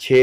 6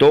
2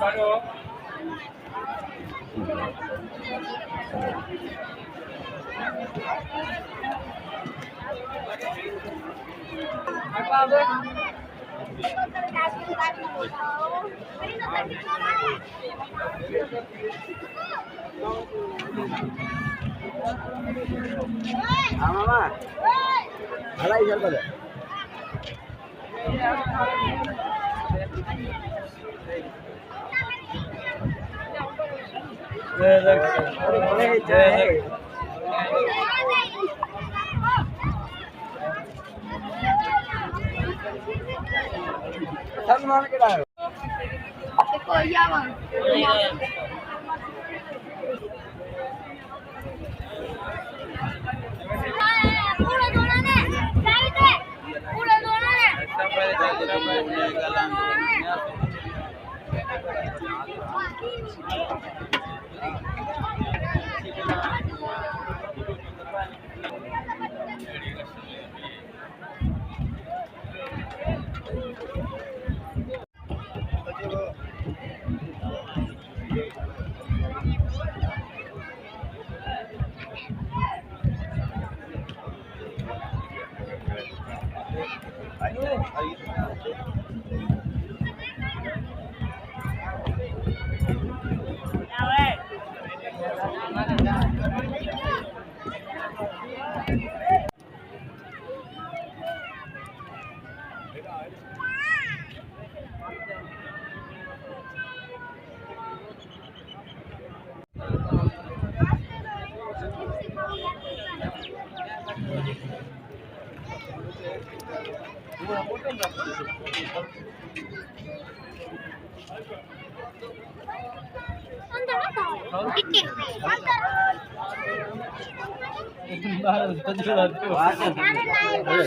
પકડ્યો